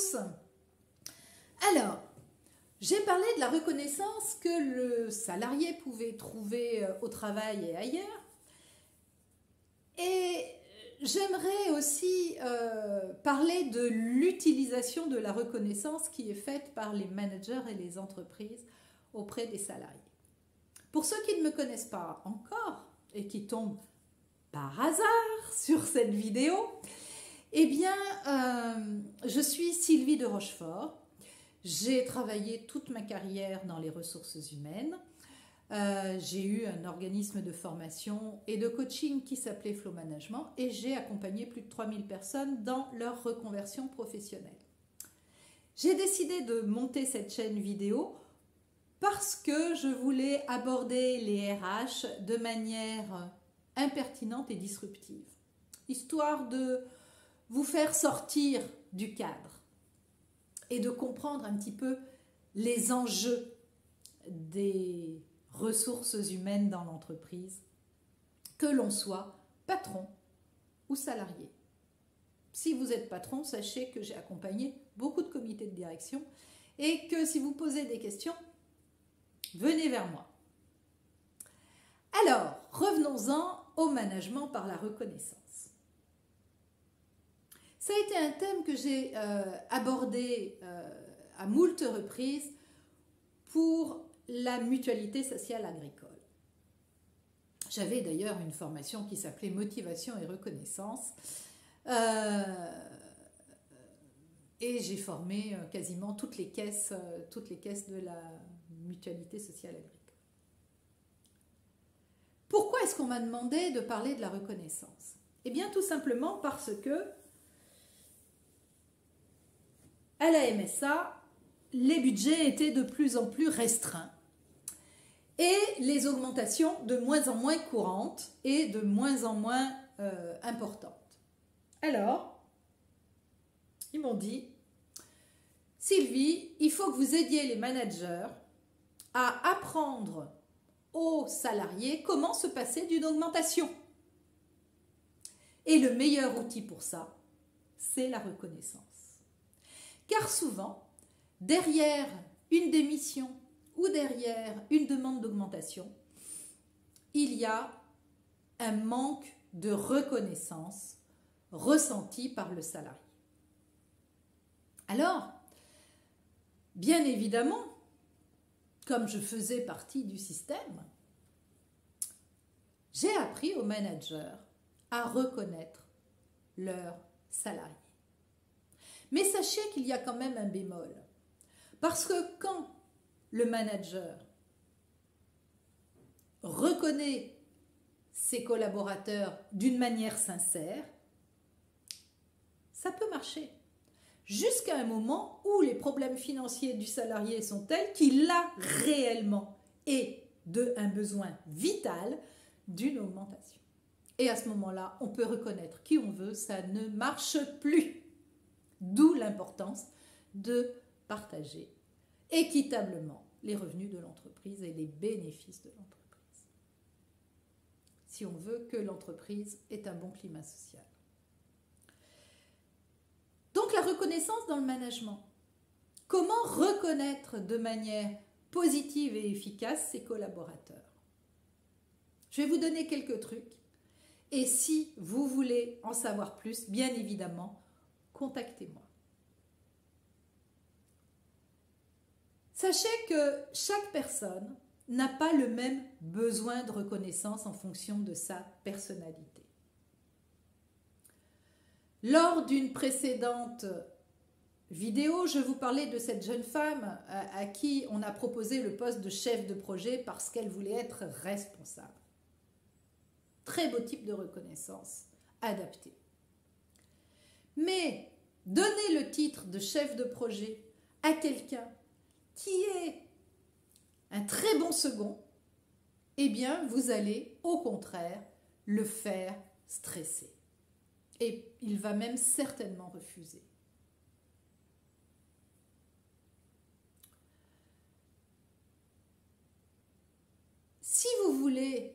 tous. Alors, j'ai parlé de la reconnaissance que le salarié pouvait trouver au travail et ailleurs. Et j'aimerais aussi parler de l'utilisation de la reconnaissance qui est faite par les managers et les entreprises auprès des salariés. Pour ceux qui ne me connaissent pas encore et qui tombent par hasard sur cette vidéo, eh bien, je suis Sylvie de Rochefort. J'ai travaillé toute ma carrière dans les ressources humaines. J'ai eu un organisme de formation et de coaching qui s'appelait Flow Management et j'ai accompagné plus de 3000 personnes dans leur reconversion professionnelle. J'ai décidé de monter cette chaîne vidéo parce que je voulais aborder les RH de manière impertinente et disruptive, histoire de vous faire sortir du cadre et de comprendre un petit peu les enjeux des ressources humaines dans l'entreprise, que l'on soit patron ou salarié. Si vous êtes patron, sachez que j'ai accompagné beaucoup de comités de direction et que si vous posez des questions, venez vers moi. Alors, revenons-en au management par la reconnaissance. Ça a été un thème que j'ai abordé à moult reprises pour la mutualité sociale agricole. J'avais d'ailleurs une formation qui s'appelait Motivation et reconnaissance et j'ai formé quasiment toutes les caisses de la mutualité sociale agricole. Pourquoi est-ce qu'on m'a demandé de parler de la reconnaissance? Eh bien tout simplement parce que à la MSA, les budgets étaient de plus en plus restreints et les augmentations de moins en moins courantes et de moins en moins importantes. Alors, ils m'ont dit, Sylvie, il faut que vous aidiez les managers à apprendre aux salariés comment se passer d'une augmentation. Et le meilleur outil pour ça, c'est la reconnaissance. Car souvent, derrière une démission ou derrière une demande d'augmentation, il y a un manque de reconnaissance ressenti par le salarié. Alors, bien évidemment, comme je faisais partie du système, j'ai appris aux managers à reconnaître leurs salariés. Mais sachez qu'il y a quand même un bémol. Parce que quand le manager reconnaît ses collaborateurs d'une manière sincère, ça peut marcher. Jusqu'à un moment où les problèmes financiers du salarié sont tels qu'il a réellement et un besoin vital d'une augmentation. Et à ce moment-là, on peut reconnaître qui on veut, ça ne marche plus. D'où l'importance de partager équitablement les revenus de l'entreprise et les bénéfices de l'entreprise. Si on veut que l'entreprise ait un bon climat social. Donc la reconnaissance dans le management. Comment reconnaître de manière positive et efficace ses collaborateurs? Je vais vous donner quelques trucs. Et si vous voulez en savoir plus, bien évidemment, contactez-moi. Sachez que chaque personne n'a pas le même besoin de reconnaissance en fonction de sa personnalité. Lors d'une précédente vidéo, je vous parlais de cette jeune femme à qui on a proposé le poste de chef de projet parce qu'elle voulait être responsable. Très beau type de reconnaissance adapté. Mais donner le titre de chef de projet à quelqu'un qui est un très bon second, eh bien, vous allez, au contraire, le faire stresser. Et il va même certainement refuser. Si vous voulez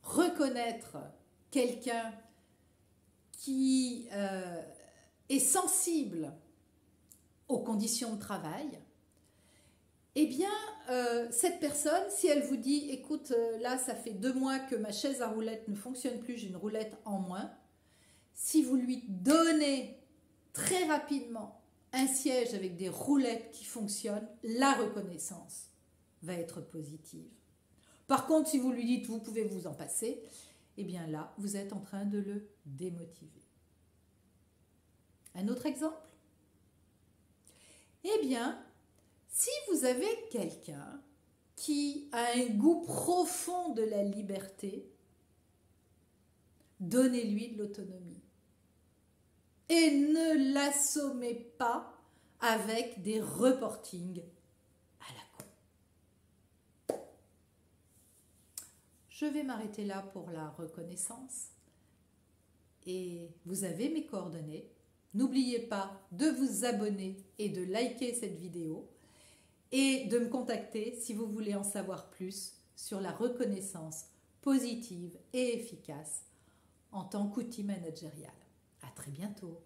reconnaître quelqu'un qui est sensible aux conditions de travail, eh bien, cette personne, si elle vous dit, écoute, là, ça fait 2 mois que ma chaise à roulettes ne fonctionne plus, j'ai une roulette en moins, si vous lui donnez très rapidement un siège avec des roulettes qui fonctionnent, la reconnaissance va être positive. Par contre, si vous lui dites, vous pouvez vous en passer, eh bien là, vous êtes en train de le démotiver. Un autre exemple? Eh bien, si vous avez quelqu'un qui a un goût profond de la liberté, donnez-lui de l'autonomie. Et ne l'assommez pas avec des reportings à la con. Je vais m'arrêter là pour la reconnaissance. Et vous avez mes coordonnées. N'oubliez pas de vous abonner et de liker cette vidéo et de me contacter si vous voulez en savoir plus sur la reconnaissance positive et efficace en tant qu'outil managérial. À très bientôt.